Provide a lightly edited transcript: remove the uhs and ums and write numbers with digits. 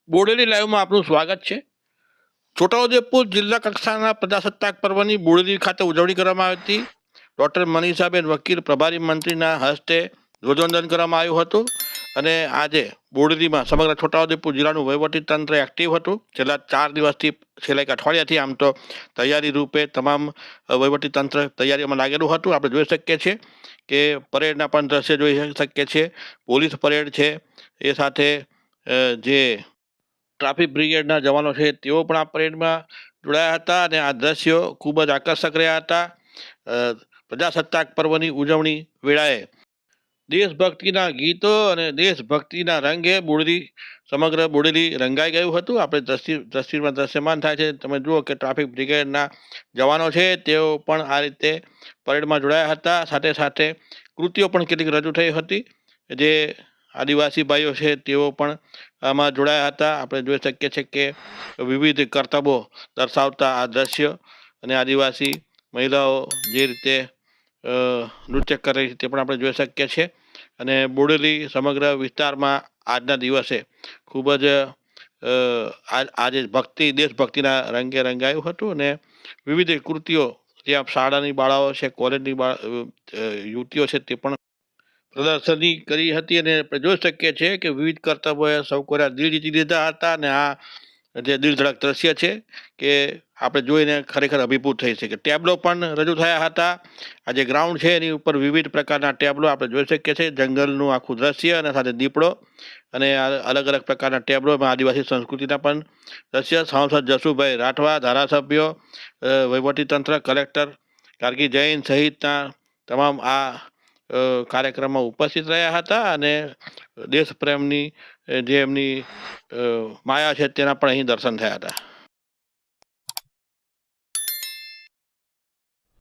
બોડેલી લાઈવમાં આપનું સ્વાગત છે। છોટાઉદેપુર જિલ્લા કક્ષાના પ્રજાસત્તાક પર્વની બોડેલી ખાતે ઉજવણી કરવામાં આવી હતી। ડોક્ટર મનીષાબેન વકીલ પ્રભારી મંત્રીના હસ્તે ધ્વજવંદન કરવામાં આવ્યું હતું અને આજે બોડેલીમાં સમગ્ર છોટાઉદેપુર જિલ્લાનું વહીવટી તંત્ર એક્ટિવ હતું। છેલ્લા 4 દિવસથી છેલ્લા એક અઠવાડિયાથી આમ તો તૈયારી રૂપે તમામ વહીવટી તંત્ર તૈયારીમાં લાગેલું હતું। આપણે જોઈ શકીએ છીએ કે પરેડના પણ દ્રશ્ય જોઈ શકીએ છીએ। પોલીસ પરેડ છે, એ સાથે જે ટ્રાફિક બ્રિગેડના જવાનો છે તેઓ પણ આ પરેડમાં જોડાયા હતા અને આ દ્રશ્યો ખૂબ જ આકર્ષક રહ્યા હતા। પ્રજાસત્તાક પર્વની ઉજવણી વેળાએ દેશભક્તિના ગીતો અને દેશભક્તિના રંગે સમગ્ર બોડેલી રંગાઈ ગયું હતું। આપણે તસવીરમાં દ્રશ્યમાન થાય છે, તમે જુઓ કે ટ્રાફિક બ્રિગેડના જવાનો છે તેઓ પણ આ રીતે પરેડમાં જોડાયા હતા। સાથે સાથે કૃતિઓ પણ કેટલીક રજૂ થઈ હતી, જે આદિવાસી ભાઈઓ છે તેઓ પણ આમાં જોડાયા હતા। આપણે જોઈ શકીએ છીએ કે વિવિધ કરતબો દર્શાવતા આ દ્રશ્ય અને આદિવાસી મહિલાઓ જે રીતે નૃત્ય કરે છે તે પણ આપણે જોઈ શકીએ છીએ અને બોડેલી સમગ્ર વિસ્તારમાં આજના દિવસે ખૂબ જ આજે દેશભક્તિના રંગે રંગાયું હતું અને વિવિધ કૃતિઓ જ્યાં શાળાની બાળાઓ છે, કોલેજની યુવતીઓ છે તે પણ પ્રદર્શની કરી હતી અને આપણે જોઈ શકીએ છીએ કે વિવિધ કરતબોએ સૌ કોઈ દિલ જીતી લીધા હતા અને આ જે દિલધડક દ્રશ્ય છે કે આપણે જોઈને ખરેખર અભિભૂત થઈ શકે। ટેબ્લો પણ રજૂ થયા હતા। આ જે ગ્રાઉન્ડ છે એની ઉપર વિવિધ પ્રકારના ટેબ્લો આપણે જોઈ શકીએ છીએ, જંગલનું આખું દ્રશ્ય અને સાથે દીપડો અને અલગ અલગ પ્રકારના ટેબ્લો, આદિવાસી સંસ્કૃતિના પણ દ્રશ્ય। સાંસદ જસુભાઈ રાઠવા, ધારાસભ્યો, વહીવટીતંત્ર, કલેક્ટર ગાર્ગી જૈન સહિતના તમામ આ કાર્યક્રમમાં ઉપસ્થિત રહ્યા હતા અને દેશપ્રેમની જે એમની માયા છે તેના પણ અહીં દર્શન થયા હતા।